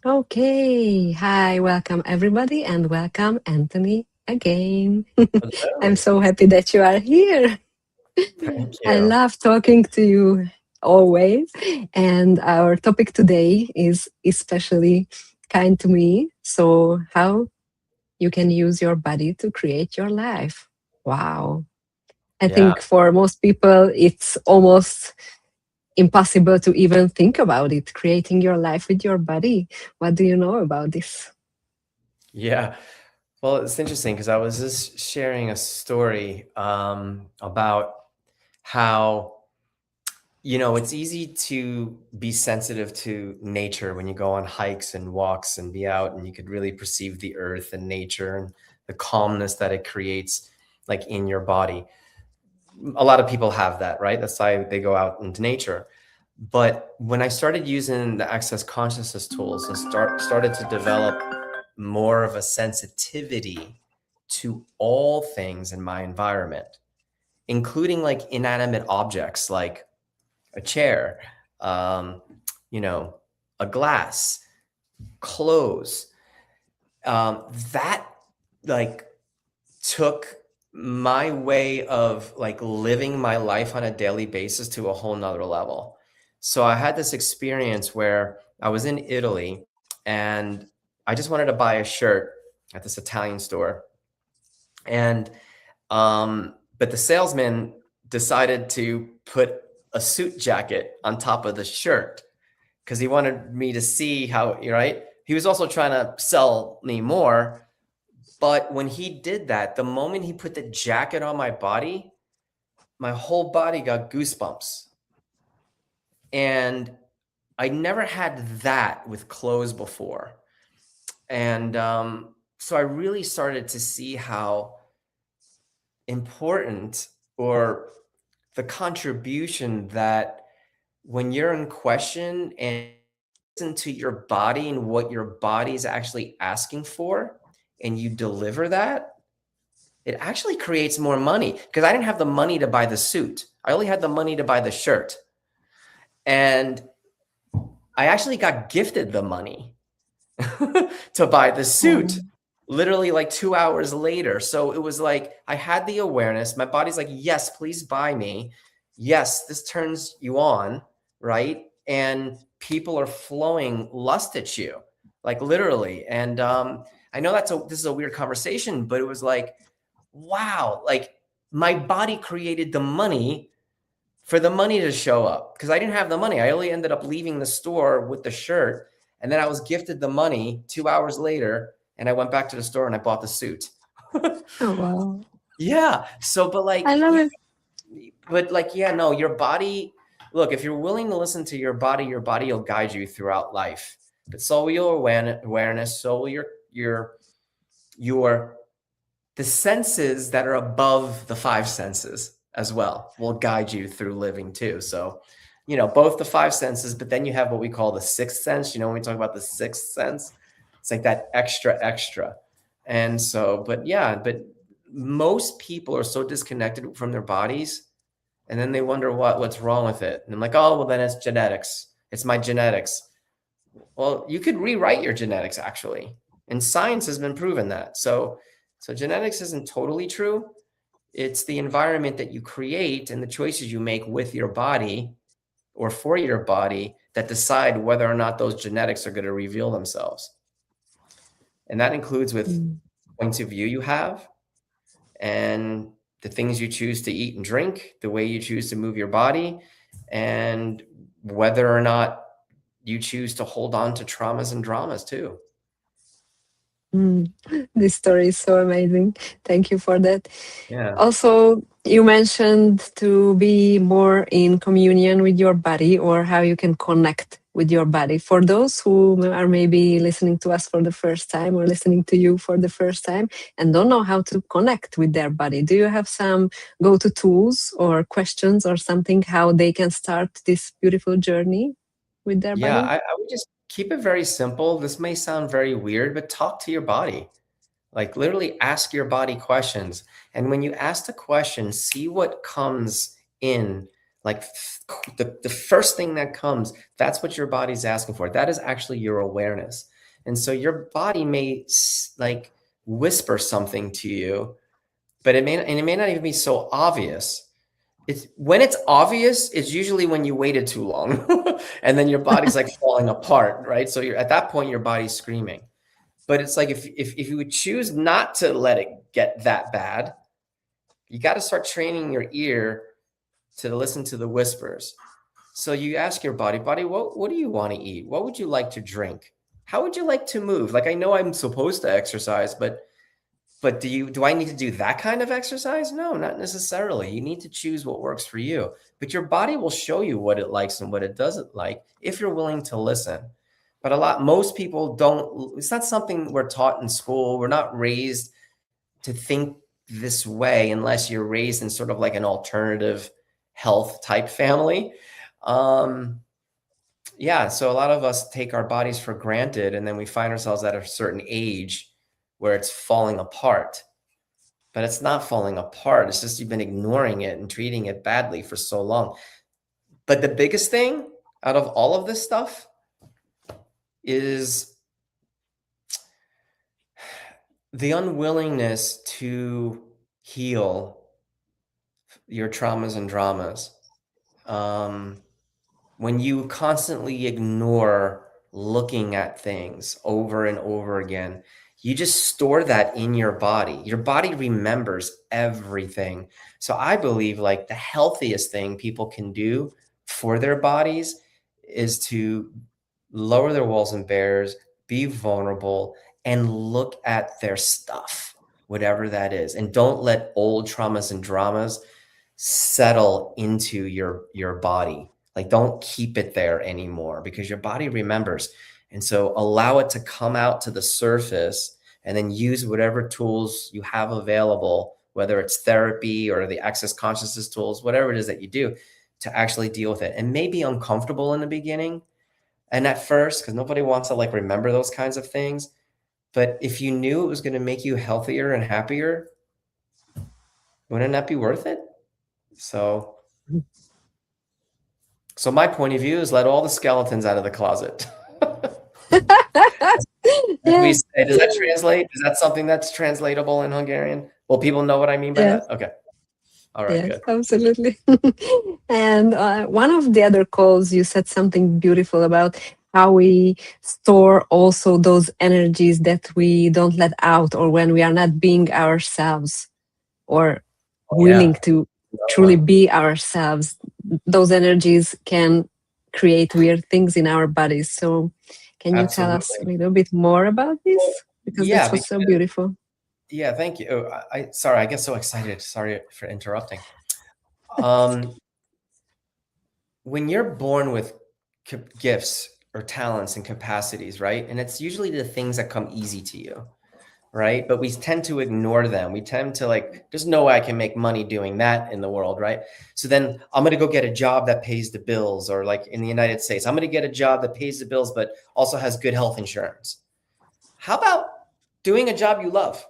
Okay. Hi, welcome everybody, and welcome Anthony again. I'm Hello. so happy that you are here. Thank I you. love talking to you always. And our topic today is especially kind to me. So, how you can use your body to create your life. Wow. I Yeah. think for most people, it's almost impossible to even think about it, creating your life with your body. What do you know about this? Yeah. Well, it's interesting because I was just sharing a story about how, it's easy to be sensitive to nature when you go on hikes and walks and be out, and you could really perceive the earth and nature and the calmness that it creates, like in your body. A lot of people have that, right? That's why they go out into nature. But when I started using the Access Consciousness tools and started to develop more of a sensitivity to all things in my environment, including like inanimate objects like a chair, um, you know, a glass, clothes, that like took my way of like living my life on a daily basis to a whole nother level. So I had this experience where I was in Italy and I just wanted to buy a shirt at this Italian store. And but the salesman decided to put a suit jacket on top of the shirt because he wanted me to see how, right? He was also trying to sell me more, but when he did that, the moment he put the jacket on my whole body got goosebumps. And I never had that with clothes before. And so I really started to see how important or the contribution that when you're in question and listen to your body and what your body is actually asking for, and you deliver that, it actually creates more money because I didn't have the money to buy the suit. I only had the money to buy the shirt. And I actually got gifted the money to buy the Oh, suit literally like 2 hours later. So it was like I had the awareness. My body's like, yes, please buy me. Yes, this turns you on, right? And people are flowing lust at you, like literally. And I know this is a weird conversation, but it was like, wow, like my body created the money for the money to show up because I didn't have the money. I only ended up leaving the store with the shirt, and then I was gifted the money 2 hours later, and I went back to the store and I bought the suit. oh wow. Yeah. So, but I like, love it. yeah, no, your body. Look, if you're willing to listen to your body will guide you throughout life. But so will your awareness, so will your the senses that are above the five senses as well will guide you through living too. So, both the five senses, but then you have what we call the sixth sense. When we talk about the sixth sense, it's like that extra. And so, but yeah, but most people are so disconnected from their bodies, and then they wonder what's wrong with it. And I'm like, oh, well, then it's genetics. It's my genetics. Well, you could rewrite your genetics actually, and science has been proven that. So genetics isn't totally true. It's the environment that you create and the choices you make with your body or for your body that decide whether or not those genetics are going to reveal themselves. And that includes with Mm. points of view you have and the things you choose to eat and drink, the way you choose to move your body, and whether or not you choose to hold on to traumas and dramas too. Mm. This story is so amazing. Thank you for that. Yeah. Also, you mentioned to be more in communion with your body or how you can connect with your body. For those who are maybe listening to us for the first time or listening to you for the first time and don't know how to connect with their body, do you have some go to tools or questions or something how they can start this beautiful journey with their Yeah, body? I would just keep it very simple. This may sound very weird, but talk to your body. Like literally ask your body questions. And when you ask the question, see what comes in. Like the first thing that comes, that's what your body's asking for. That is actually your awareness. And so your body may like whisper something to you, but it may not even be so obvious. It's when it's obvious, it's usually when you waited too long and then your body's like falling apart, right? So you're at that point, your body's screaming. But it's like if you would choose not to let it get that bad, you got to start training your ear to listen to the whispers. So you ask your body, what do you want to eat? What would you like to drink? How would you like to move? Like, I know I'm supposed to exercise, but do I need to do that kind of exercise? No, not necessarily. You need to choose what works for you. But your body will show you what it likes and what it doesn't like if you're willing to listen. But most people don't, it's not something we're taught in school. We're not raised to think this way unless you're raised in sort of like an alternative health type family. Yeah, so a lot of us take our bodies for granted, and then we find ourselves at a certain age where it's falling apart. But it's not falling apart. It's just you've been ignoring it and treating it badly for so long. But the biggest thing out of all of this stuff is the unwillingness to heal your traumas and dramas. When you constantly ignore looking at things over and over again, you just store that in your body. Your body remembers everything. So I believe like the healthiest thing people can do for their bodies is to lower their walls and bears, be vulnerable, and look at their stuff, whatever that is. And don't let old traumas and dramas settle into your body. Like, don't keep it there anymore because your body remembers. And so allow it to come out to the surface and then use whatever tools you have available, whether it's therapy or the access consciousness tools, whatever it is that you do to actually deal with it. And may be uncomfortable in the beginning and at first, because nobody wants to like remember those kinds of things. But if you knew it was going to make you healthier and happier, wouldn't that be worth it? So my point of view is let all the skeletons out of the closet. As we say, does that translate? Is that something that's translatable in Hungarian? Will people know what I mean by Yes. that? Okay. All right, Yes, good. absolutely. And one of the other calls, you said something beautiful about how we store also those energies that we don't let out, or when we are not being ourselves or Oh, willing yeah. to Another truly one. be ourselves. Those energies can create weird things in our bodies. So, can you tell us a Absolutely. little bit more about Well, this? Because yeah, that was so because beautiful. yeah, thank you. Oh, sorry, I get so excited. Sorry for interrupting. Um, when you're born with gifts or talents and capacities, right? And it's usually the things that come easy to you, right? But we tend to ignore them. We tend to like, there's no way I can make money doing that in the world, right? So then I'm going to go get a job that pays the bills, or like in the United States, I'm going to get a job that pays the bills, but also has good health insurance. How about doing a job you love?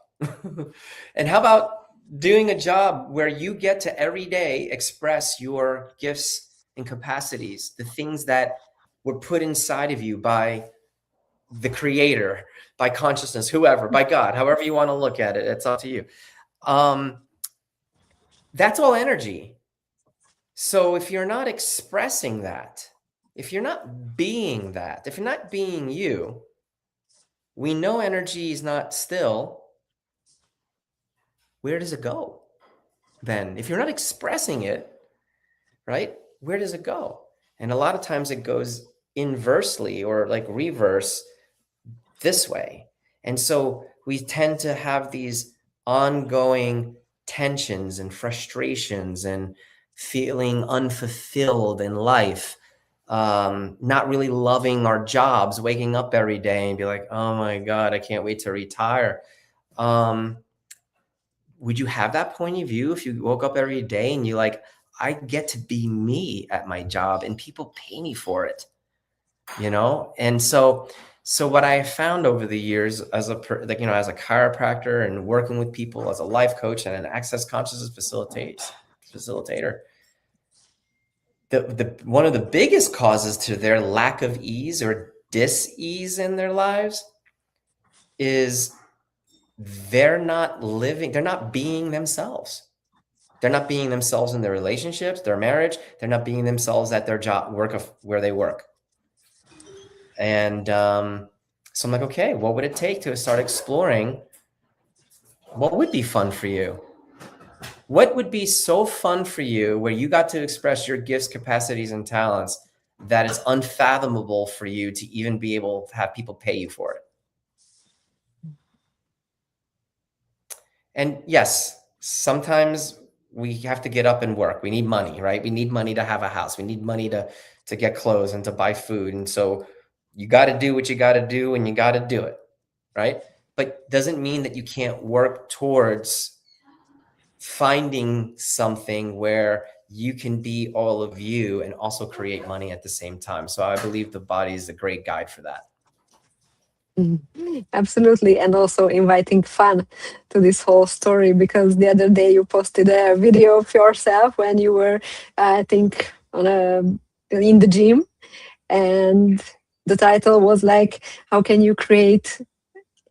And how about doing a job where you get to every day express your gifts and capacities, the things that were put inside of you by the creator, by consciousness, whoever, by God, however you want to look at it, it's up to you. That's all energy. So if you're not expressing that, if you're not being that, if you're not being you, we know energy is not still. Where does it go then? If you're not expressing it, right, where does it go? And a lot of times it goes inversely or like reverse this way. And so we tend to have these ongoing tensions and frustrations and feeling unfulfilled in life, not really loving our jobs, waking up every day and be like, oh my God, I can't wait to retire. Would you have that point of view if you woke up every day and you like, I get to be me at my job and people pay me for it, you know? And so what I found over the years as as a chiropractor and working with people as a life coach and an access consciousness facilitator, the one of the biggest causes to their lack of ease or dis-ease in their lives is they're not being themselves. They're not being themselves in their relationships, their marriage. They're not being themselves at their job, work of where they work. And so I'm like, okay, what would it take to start exploring what would be fun for you? What would be so fun for you where you got to express your gifts, capacities, and talents that it's unfathomable for you to even be able to have people pay you for it? And yes, sometimes we have to get up and work. We need money, right? We need money to have a house. We need money to get clothes and to buy food. And so you got to do what you got to do and you got to do it, right? But doesn't mean that you can't work towards finding something where you can be all of you and also create money at the same time. So I believe the body is a great guide for that. Absolutely. And also inviting fun to this whole story, because the other day you posted a video of yourself when you were, I think, in the gym, and the title was like, how can you create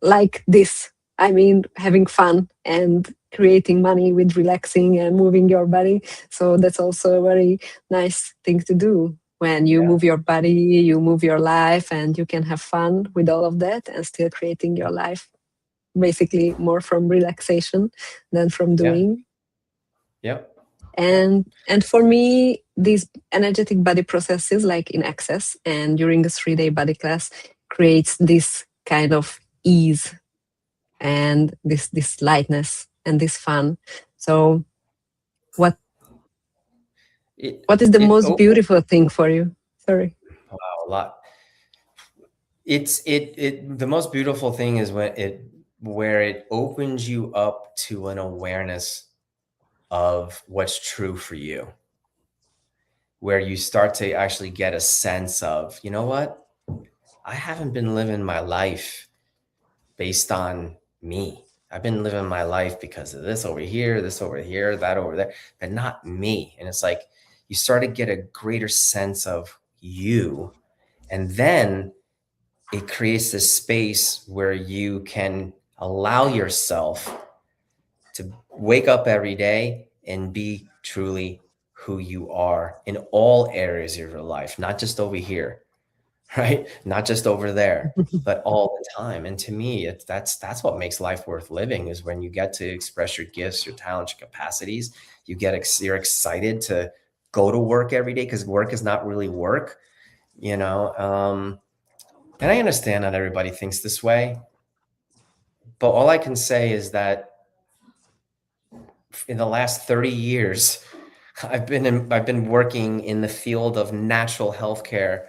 like this? I mean, having fun and creating money with relaxing and moving your body. So that's also a very nice thing to do. When you Yeah. move your body, you move your life, and you can have fun with all of that and still creating your life. Basically, more from relaxation than from Yeah. doing. Yep. Yep. And for me, these energetic body processes, like in access and during a 3-day body class, creates this kind of ease and this lightness and this fun. So what It what is the it most opens beautiful thing for you? Sorry. a lot. It the most beautiful thing is where it opens you up to an awareness of what's true for you, where you start to actually get a sense of, you know what, I haven't been living my life based on me. I've been living my life because of this over here, that over there, but not me. And it's like you start to get a greater sense of you, and then it creates this space where you can allow yourself to wake up every day and be truly who you are in all areas of your life, not just over here, right? Not just over there, but all the time. And to me, that's what makes life worth living, is when you get to express your gifts, your talents, your capacities. You're excited to go to work every day, because work is not really work, you know. And I understand not everybody thinks this way, but all I can say is that in the last 30 years, I've been working in the field of natural healthcare.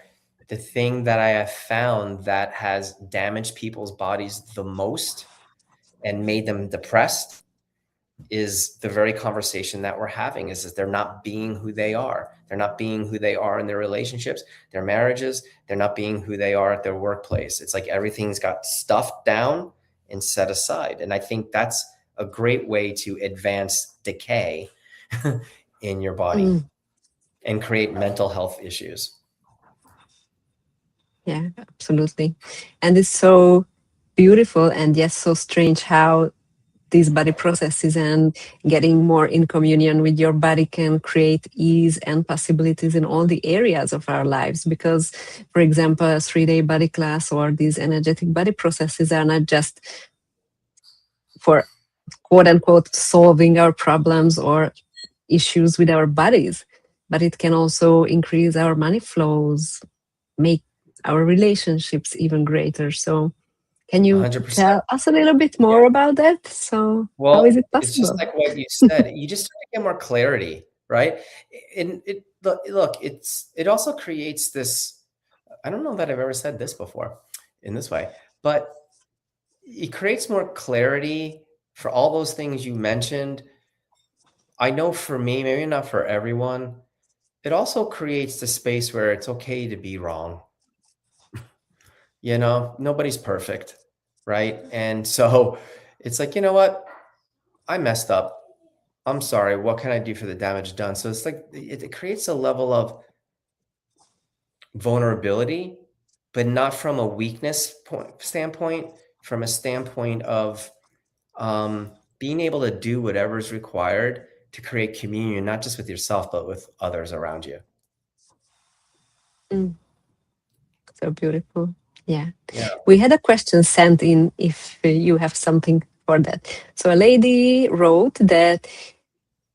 The thing that I have found that has damaged people's bodies the most and made them depressed is the very conversation that we're having, is that they're not being who they are. They're not being who they are in their relationships, their marriages. They're not being who they are at their workplace. It's like everything's got stuffed down and set aside. And I think that's a great way to advance decay in your body Mm, and create mental health issues. yeah, absolutely. And it's so beautiful and yet so strange how these body processes and getting more in communion with your body can create ease and possibilities in all the areas of our lives. Because, for example, a 3-day body class or these energetic body processes are not just for quote unquote solving our problems or issues with our bodies, but it can also increase our money flows, make our relationships even greater. So, can you 100%. tell us a little bit Yeah. more about that? So, how is Well, it it's just possible? like what you said. You just start to get more clarity, right? And look, it also creates this. I don't know that I've ever said this before in this way, but it creates more clarity for all those things you mentioned. I know for me, maybe not for everyone, it also creates the space where it's okay to be wrong. You know, nobody's perfect, right? And so it's like, you know what? I messed up. I'm sorry. What can I do for the damage done? So it's like it creates a level of vulnerability, but not from a weakness standpoint, from a standpoint of being able to do whatever is required to create communion, not just with yourself, but with others around you. Mm, so beautiful. Yeah. Yeah. We had a question sent in if you have something for that. So a lady wrote that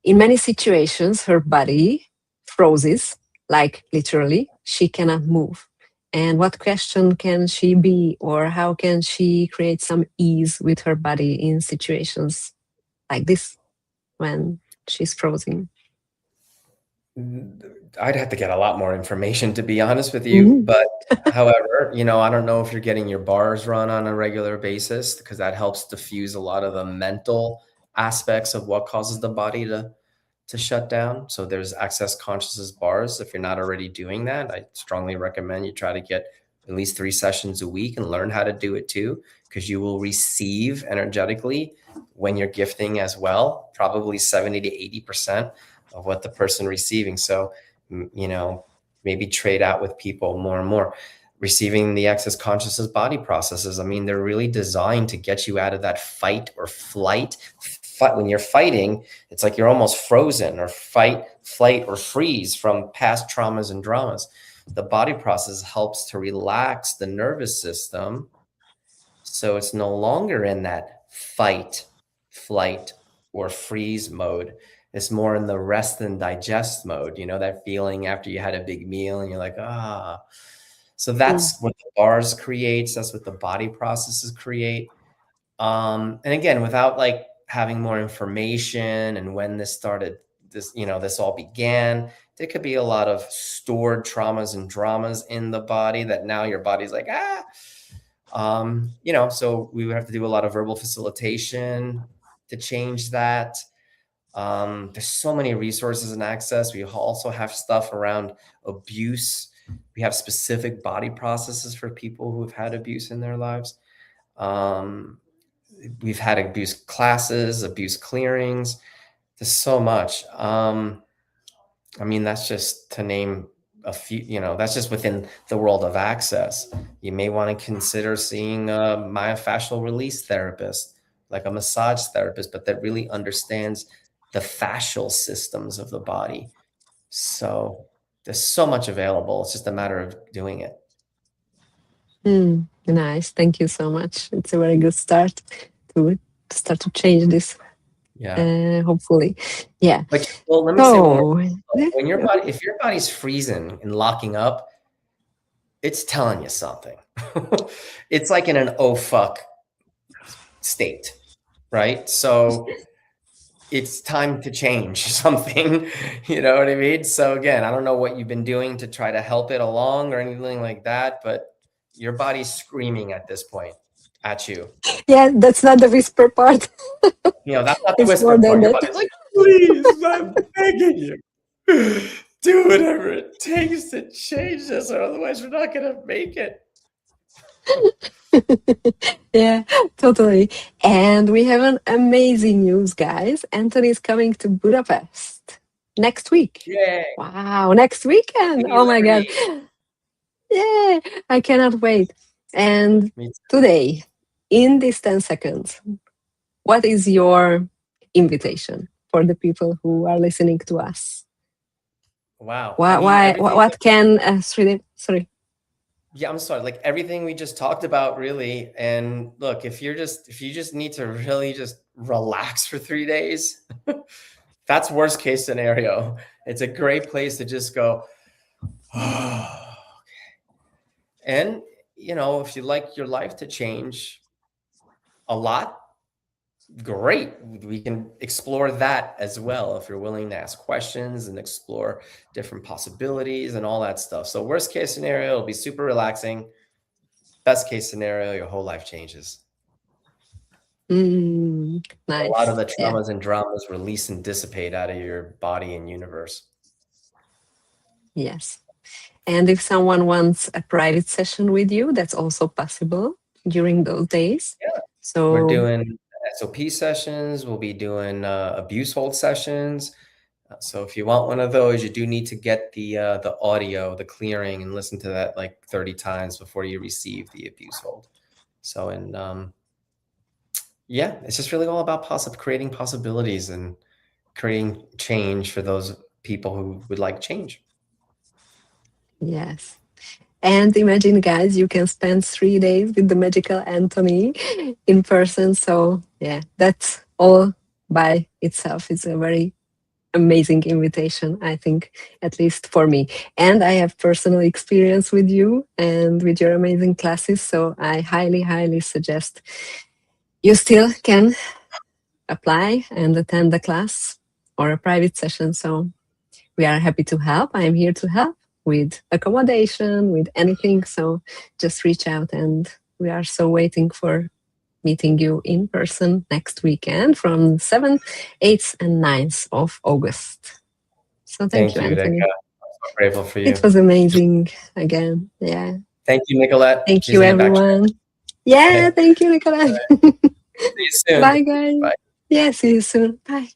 in many situations her body freezes, like literally, she cannot move. And what question can she be, or how can she create some ease with her body in situations like this when she's frozen? I'd have to get a lot more information to be honest with you. Mhm. But however, I don't know if you're getting your bars run on a regular basis because that helps diffuse a lot of the mental aspects of what causes the body to shut down. So there's access consciousness bars. If you're not already doing that, I strongly recommend you try to get at least 3 sessions a week and learn how to do it too, because you will receive energetically when you're gifting as well, probably 70 to 80% of what the person receiving. So, maybe trade out with people more and more. Receiving the access consciousness body processes, I mean, they're really designed to get you out of that fight or flight. When you're fighting, it's like you're almost frozen, or fight, flight, or freeze from past traumas and dramas. The body process helps to relax the nervous system so it's no longer in that fight, flight, or freeze mode. It's more in the rest and digest mode, that feeling after you had a big meal and you're like, ah. So Mm, that's what the bars creates. That's what the body processes create. And again, without like having more information and when this started, this all began, there could be a lot of stored traumas and dramas in the body that now your body's like, ah. So we would have to do a lot of verbal facilitation to change that. There's so many resources and access. We also have stuff around abuse. We have specific body processes for people who have had abuse in their lives. Um, we've had abuse classes, abuse clearings. There's so much. I mean, that's just to name a few, that's just within the world of access. You may want to consider seeing a myofascial release therapist, like a massage therapist, but that really understands the fascial systems of the body. So there's so much available. It's just a matter of doing it. nice. Thank you so much. It's a very good start to start to change this, Yeah. hopefully. Yeah. But well, let me say one more. So, yeah, When your okay. body, if your body's freezing and locking up, it's telling you something. It's like in an oh fuck state, right? So it's time to change something. You know what I mean? So again, I don't know what you've been doing to try to help it along or anything like that, but your body's screaming at this point at you. Yeah, that's not the whisper part. That's not the It's more whisper than part. Your that. body's like, please, I'm begging you. Do whatever it takes to change this, or otherwise we're not gonna make it. Yeah, totally. And we have an amazing news, guys. Anthony is coming to Budapest next week. Yay. Wow, next weekend. Be Oh my God. Liberty. Yeah, I cannot wait. And Me too. today, in these 10 seconds, what is your invitation for the people who are listening to us? Wow. I Why, mean, everything. what can, sorry. Yeah, I'm sorry. Like everything we just talked about, really. And look, if you just need to really just relax for 3 days, that's worst case scenario. It's a great place to just go. And if you'd like your life to change a lot, great. We can explore that as well if you're willing to ask questions and explore different possibilities and all that stuff. So worst case scenario, it'll be super relaxing. Best case scenario, your whole life changes. A lot of Nice. the Yeah. traumas and dramas release and dissipate out of your body and universe. Yes. And if someone wants a private session with you, that's also possible during those days. Yeah. We're So, doing SOP sessions. We'll be doing abuse hold sessions. So if you want one of those, you do need to get the audio, the clearing, and listen to that like 30 times before you receive the abuse hold. So yeah, it's just really all about creating possibilities and creating change for those people who would like change. Yes. And imagine, guys, you can spend 3 days with the magical Anthony in person. So, yeah, that's all by itself. It's a very amazing invitation, I think, at least for me. And I have personal experience with you and with your amazing classes. So, I highly, highly suggest you still can apply and attend the class or a private session. So, we are happy to help. I'm here to help with accommodation, with anything. So just reach out, and we are so waiting for meeting you in person next weekend from 7th, 8th, and 9th of August. So thank Thank you, you, Rika. Anthony. I'm so grateful for It you. was amazing again. Yeah. Thank you, Nicolette. Thank She's you, gonna get back to everyone. you. Yeah. Okay. Thank you, Nicola. See you soon. Bye, guys. Bye. Yeah. See you soon. Bye.